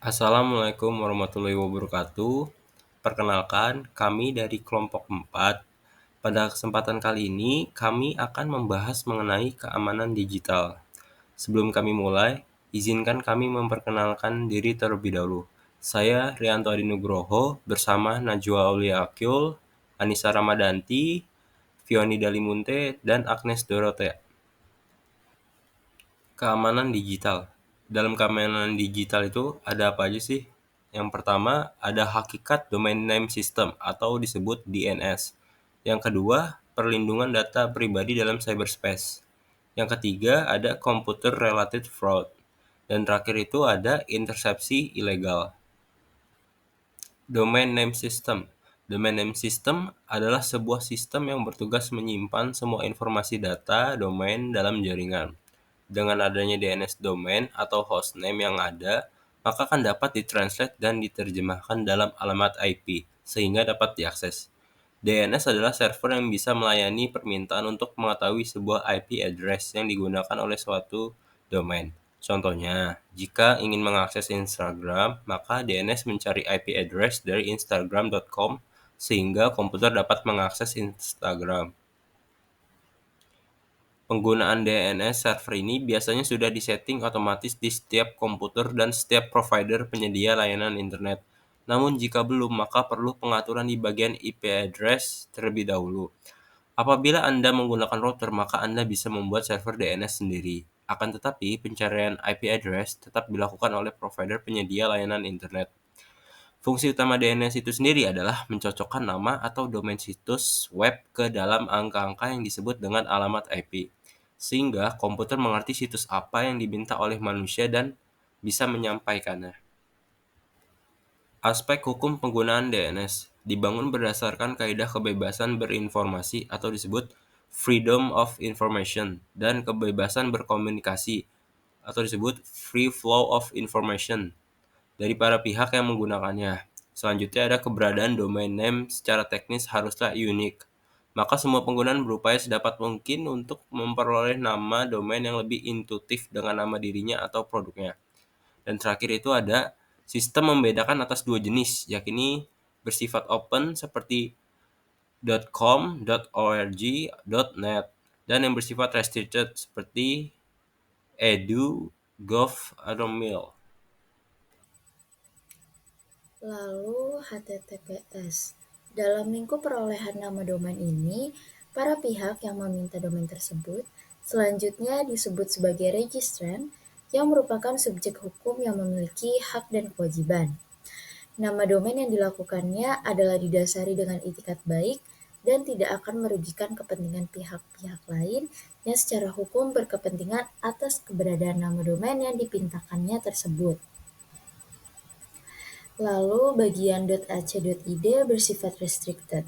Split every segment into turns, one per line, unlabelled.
Assalamualaikum warahmatullahi wabarakatuh. Perkenalkan, kami dari kelompok 4. Pada kesempatan kali ini, kami akan membahas mengenai keamanan digital. Sebelum kami mulai, izinkan kami memperkenalkan diri terlebih dahulu. Saya Rianto Adi Nugroho bersama Najwa Aulia Akyul, Anissa Ramadanti, Fioni Dalimunte, dan Agnes Dorothea. Keamanan digital. Dalam keamanan digital itu ada apa aja sih? Yang pertama, ada hakikat domain name system atau disebut DNS. Yang kedua, perlindungan data pribadi dalam cyberspace. Yang ketiga, ada computer related fraud. Dan terakhir itu ada intersepsi ilegal. Domain name system. Domain name system adalah sebuah sistem yang bertugas menyimpan semua informasi data domain dalam jaringan. Dengan adanya DNS domain atau hostname yang ada, maka akan dapat ditranslate dan diterjemahkan dalam alamat IP, sehingga dapat diakses. DNS adalah server yang bisa melayani permintaan untuk mengetahui sebuah IP address yang digunakan oleh suatu domain. Contohnya, jika ingin mengakses Instagram, maka DNS mencari IP address dari instagram.com sehingga komputer dapat mengakses Instagram. Penggunaan DNS server ini biasanya sudah disetting otomatis di setiap komputer dan setiap provider penyedia layanan internet. Namun jika belum, maka perlu pengaturan di bagian IP address terlebih dahulu. Apabila Anda menggunakan router, maka Anda bisa membuat server DNS sendiri. Akan tetapi, pencarian IP address tetap dilakukan oleh provider penyedia layanan internet. Fungsi utama DNS itu sendiri adalah mencocokkan nama atau domain situs web ke dalam angka-angka yang disebut dengan alamat IP, sehingga komputer mengerti situs apa yang diminta oleh manusia dan bisa menyampaikannya. Aspek hukum penggunaan DNS dibangun berdasarkan kaidah kebebasan berinformasi atau disebut Freedom of Information dan kebebasan berkomunikasi atau disebut Free Flow of Information dari para pihak yang menggunakannya. Selanjutnya ada keberadaan domain name secara teknis haruslah unik. Maka semua penggunaan berupaya sedapat mungkin untuk memperoleh nama domain yang lebih intuitif dengan nama dirinya atau produknya. Dan terakhir itu ada sistem membedakan atas dua jenis, yakni bersifat open seperti .com, .org, .net, dan yang bersifat restricted seperti edu, gov, atau mil.
Lalu HTTPS. Dalam lingkup perolehan nama domain ini, para pihak yang meminta domain tersebut selanjutnya disebut sebagai registran yang merupakan subjek hukum yang memiliki hak dan kewajiban. Nama domain yang dilakukannya adalah didasari dengan itikat baik dan tidak akan merugikan kepentingan pihak-pihak lain yang secara hukum berkepentingan atas keberadaan nama domain yang dipintakannya tersebut. Lalu bagian .ac.id bersifat restricted.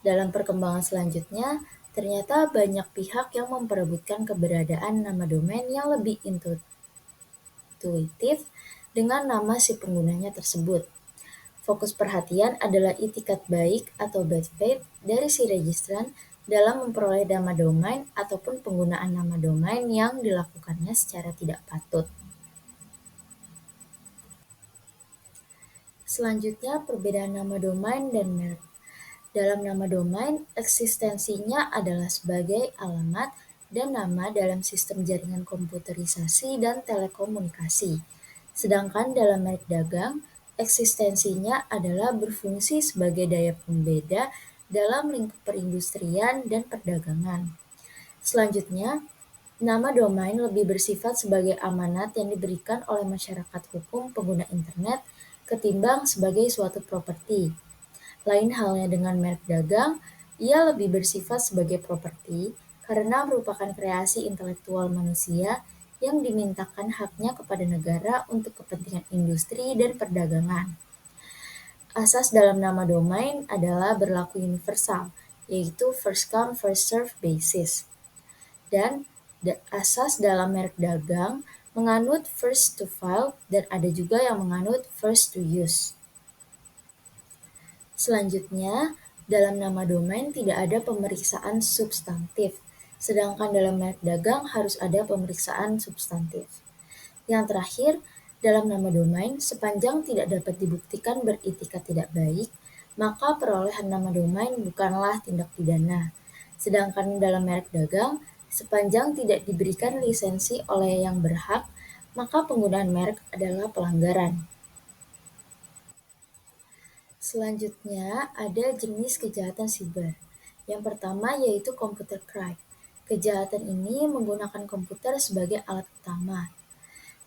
Dalam perkembangan selanjutnya, ternyata banyak pihak yang memperebutkan keberadaan nama domain yang lebih intuitif dengan nama si penggunanya tersebut. Fokus perhatian adalah itikat baik atau bad faith dari si registran dalam memperoleh nama domain ataupun penggunaan nama domain yang dilakukannya secara tidak patut. Selanjutnya, perbedaan nama domain dan merek. Dalam nama domain, eksistensinya adalah sebagai alamat dan nama dalam sistem jaringan komputerisasi dan telekomunikasi. Sedangkan dalam merek dagang, eksistensinya adalah berfungsi sebagai daya pembeda dalam lingkup perindustrian dan perdagangan. Selanjutnya, nama domain lebih bersifat sebagai amanat yang diberikan oleh masyarakat hukum pengguna internet ketimbang sebagai suatu properti. Lain halnya dengan merek dagang, ia lebih bersifat sebagai properti karena merupakan kreasi intelektual manusia yang dimintakan haknya kepada negara untuk kepentingan industri dan perdagangan. Asas dalam nama domain adalah berlaku universal, yaitu first come first serve basis. Dan asas dalam merek dagang menganut first to file dan ada juga yang menganut first to use. Selanjutnya, dalam nama domain tidak ada pemeriksaan substantif, sedangkan dalam merek dagang harus ada pemeriksaan substantif. Yang terakhir, Dalam nama domain, sepanjang tidak dapat dibuktikan beritikat tidak baik, maka perolehan nama domain bukanlah tindak pidana. Sedangkan dalam merek dagang, sepanjang tidak diberikan lisensi oleh yang berhak, maka penggunaan merek adalah pelanggaran. Selanjutnya, ada jenis kejahatan siber. Yang pertama yaitu computer crime. Kejahatan ini menggunakan komputer sebagai alat utama.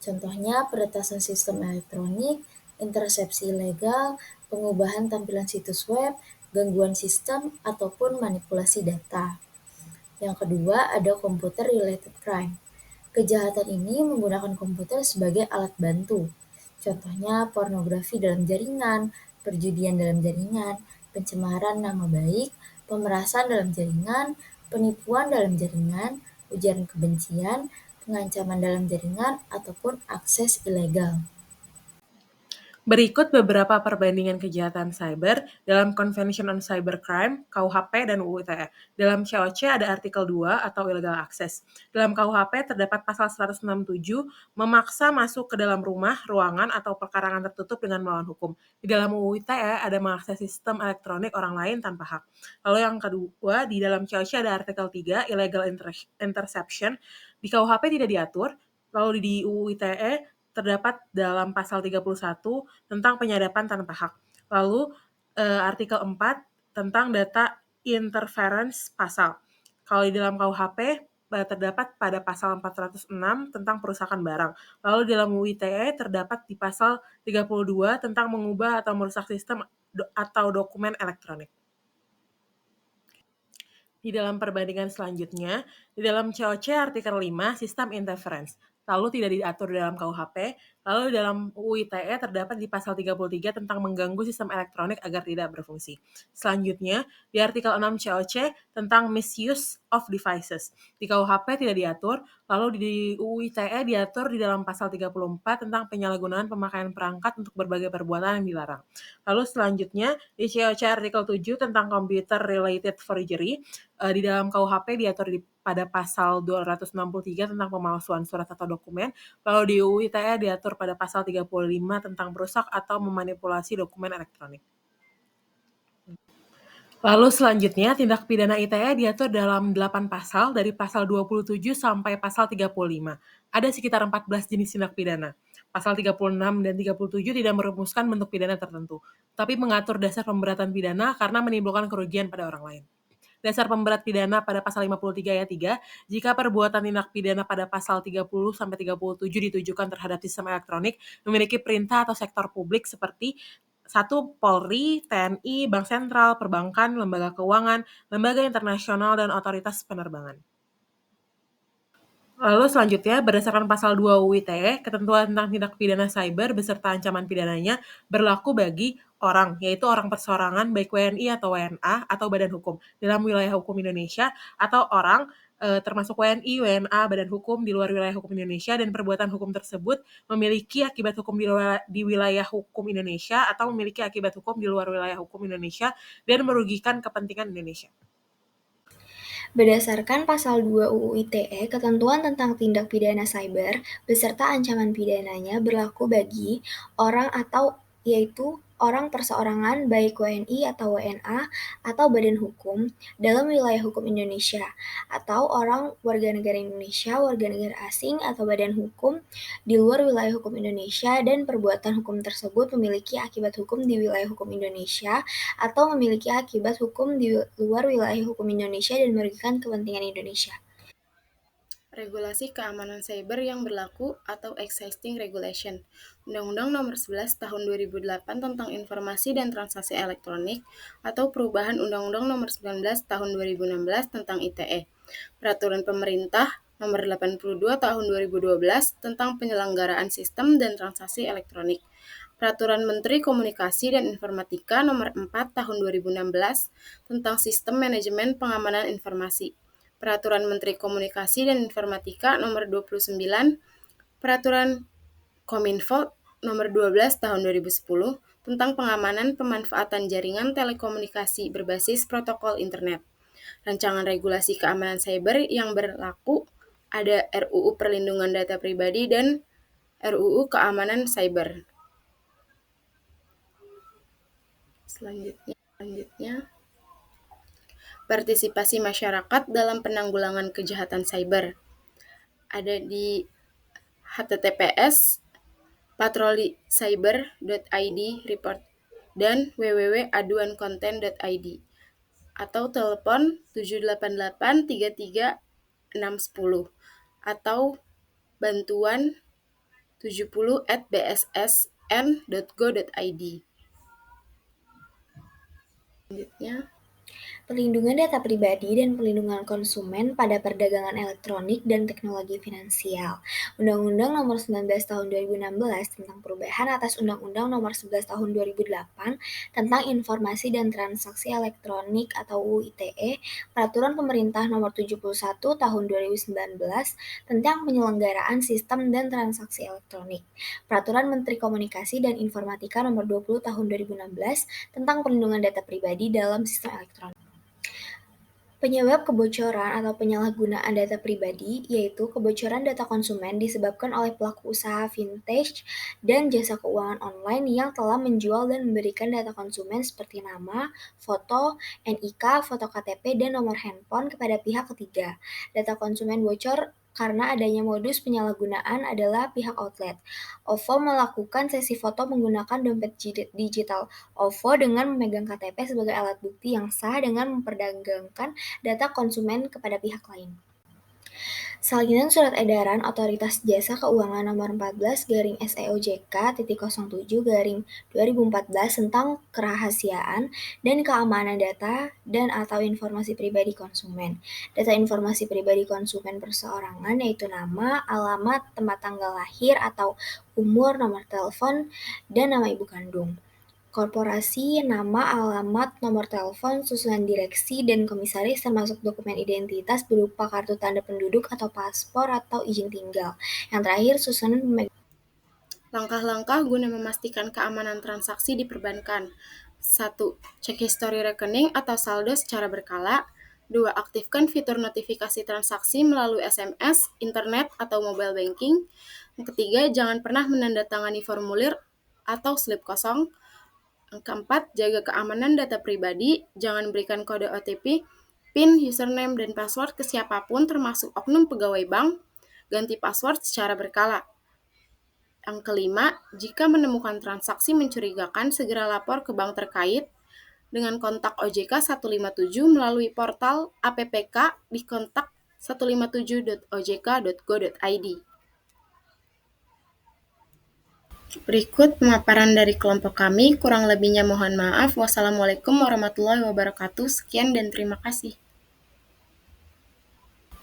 Contohnya peretasan sistem elektronik, intersepsi ilegal, pengubahan tampilan situs web, gangguan sistem, ataupun manipulasi data. Yang kedua ada computer related crime. Kejahatan ini menggunakan komputer sebagai alat bantu. Contohnya pornografi dalam jaringan, perjudian dalam jaringan, pencemaran nama baik, pemerasan dalam jaringan, penipuan dalam jaringan, ujaran kebencian, pengancaman dalam jaringan, ataupun akses ilegal.
Berikut beberapa perbandingan kejahatan cyber dalam Convention on Cybercrime, KUHP, dan UU ITE. Dalam COC ada artikel 2 atau illegal access. Dalam KUHP terdapat pasal 167 memaksa masuk ke dalam rumah, ruangan, atau perkarangan tertutup dengan melawan hukum. Di dalam UU ITE ada mengakses sistem elektronik orang lain tanpa hak. Lalu yang kedua, di dalam COC ada artikel 3, illegal interception. Di KUHP tidak diatur, lalu di UU ITE terdapat dalam pasal 31 tentang penyadapan tanpa hak. Lalu artikel 4 tentang data interference pasal. Kalau di dalam KUHP terdapat pada pasal 406 tentang perusakan barang. Lalu di dalam UU ITE terdapat di pasal 32 tentang mengubah atau merusak sistem atau dokumen elektronik. Di dalam perbandingan selanjutnya, di dalam COC artikel 5, sistem interference. Lalu tidak diatur dalam KUHP, lalu dalam UU ITE terdapat di pasal 33 tentang mengganggu sistem elektronik agar tidak berfungsi. Selanjutnya, di artikel 6 COC tentang misuse of devices. Di KUHP tidak diatur, lalu di UU ITE diatur di dalam pasal 34 tentang penyalahgunaan pemakaian perangkat untuk berbagai perbuatan yang dilarang. Lalu selanjutnya, di COC artikel 7 tentang computer related forgery, di dalam KUHP diatur pada pasal 263 tentang pemalsuan surat atau dokumen, lalu di UU ITE diatur pada pasal 35 tentang merusak atau memanipulasi dokumen elektronik. Lalu selanjutnya, tindak pidana ITE diatur dalam 8 pasal, dari pasal 27 sampai pasal 35. Ada sekitar 14 jenis tindak pidana. Pasal 36 dan 37 tidak merumuskan bentuk pidana tertentu, tapi mengatur dasar pemberatan pidana karena menimbulkan kerugian pada orang lain. Dasar pemberat pidana pada pasal 53 ayat 3, jika perbuatan tindak pidana pada pasal 30 sampai 37 ditujukan terhadap sistem elektronik memiliki perintah atau sektor publik seperti 1. Polri, TNI, Bank Sentral, Perbankan, Lembaga Keuangan, Lembaga Internasional, dan Otoritas Penerbangan. Lalu selanjutnya, berdasarkan pasal 2 UU ITE, ketentuan tentang tindak pidana cyber beserta ancaman pidananya berlaku bagi orang, yaitu orang perseorangan baik WNI atau WNA atau badan hukum dalam wilayah hukum Indonesia, atau orang termasuk WNI, WNA, badan hukum di luar wilayah hukum Indonesia, dan perbuatan hukum tersebut memiliki akibat hukum di wilayah hukum Indonesia atau memiliki akibat hukum di luar wilayah hukum Indonesia dan merugikan kepentingan Indonesia.
Berdasarkan Pasal 2 UU ITE, ketentuan tentang tindak pidana cyber beserta ancaman pidananya berlaku bagi orang atau yaitu orang perseorangan baik WNI atau WNA atau badan hukum dalam wilayah hukum Indonesia, atau orang warga negara Indonesia, warga negara asing atau badan hukum di luar wilayah hukum Indonesia dan perbuatan hukum tersebut memiliki akibat hukum di wilayah hukum Indonesia atau memiliki akibat hukum di luar wilayah hukum Indonesia dan merugikan kepentingan Indonesia.
Regulasi keamanan cyber yang berlaku atau existing regulation. Undang-Undang Nomor 11 Tahun 2008 tentang Informasi dan Transaksi Elektronik atau perubahan Undang-Undang Nomor 19 Tahun 2016 tentang ITE. Peraturan Pemerintah Nomor 82 Tahun 2012 tentang penyelenggaraan sistem dan transaksi elektronik. Peraturan Menteri Komunikasi dan Informatika Nomor 4 Tahun 2016 tentang Sistem Manajemen Pengamanan Informasi. Peraturan Menteri Komunikasi dan Informatika Nomor 29, Peraturan Kominfo Nomor 12 Tahun 2010 tentang pengamanan pemanfaatan jaringan telekomunikasi berbasis protokol internet. Rancangan regulasi keamanan cyber yang berlaku ada RUU Perlindungan Data Pribadi dan RUU Keamanan Cyber. Selanjutnya, partisipasi masyarakat dalam penanggulangan kejahatan cyber. Ada di https patrolicyber.id report dan www.aduankonten.id atau telepon 788 33 610 atau bantuan 70@bssn.go.id. Selanjutnya,
Perlindungan data pribadi dan perlindungan konsumen pada perdagangan elektronik dan teknologi finansial. Undang-Undang Nomor 19 Tahun 2016 tentang perubahan atas Undang-Undang Nomor 11 Tahun 2008 tentang Informasi dan Transaksi Elektronik atau UU ITE, Peraturan Pemerintah Nomor 71 Tahun 2019 tentang penyelenggaraan sistem dan transaksi elektronik, Peraturan Menteri Komunikasi dan Informatika Nomor 20 Tahun 2016 tentang perlindungan data pribadi dalam sistem elektronik. Penyebab kebocoran atau penyalahgunaan data pribadi yaitu kebocoran data konsumen disebabkan oleh pelaku usaha vintage dan jasa keuangan online yang telah menjual dan memberikan data konsumen seperti nama, foto, NIK, foto KTP, dan nomor handphone kepada pihak ketiga. Data konsumen bocor karena adanya modus penyalahgunaan adalah pihak outlet. OVO melakukan sesi foto menggunakan dompet digital OVO dengan memegang KTP sebagai alat bukti yang sah dengan memperdagangkan data konsumen kepada pihak lain. Salinan Surat Edaran Otoritas Jasa Keuangan Nomor 14/SEOJK.07/2014 tentang kerahasiaan dan keamanan data dan atau informasi pribadi konsumen. Data informasi pribadi konsumen perseorangan yaitu nama, alamat, tempat tanggal lahir atau umur, nomor telepon, dan nama ibu kandung. Korporasi, nama, alamat, nomor telepon, susunan direksi, dan komisaris termasuk dokumen identitas berupa kartu tanda penduduk atau paspor atau izin tinggal. Yang terakhir, susunan pemegang.
Langkah-langkah guna memastikan keamanan transaksi di perbankan. 1. Cek histori rekening atau saldo secara berkala. 2. Aktifkan fitur notifikasi transaksi melalui SMS, internet, atau mobile banking. Yang ketiga, jangan pernah menandatangani formulir atau slip kosong. Yang keempat, jaga keamanan data pribadi, jangan berikan kode OTP, PIN, username, dan password ke siapapun termasuk oknum pegawai bank, ganti password secara berkala. Yang kelima, jika menemukan transaksi mencurigakan, segera lapor ke bank terkait dengan kontak OJK 157 melalui portal APPK di kontak 157.ojk.go.id. Berikut pemaparan dari kelompok kami, kurang lebihnya mohon maaf. Wassalamualaikum warahmatullahi wabarakatuh. Sekian dan terima kasih.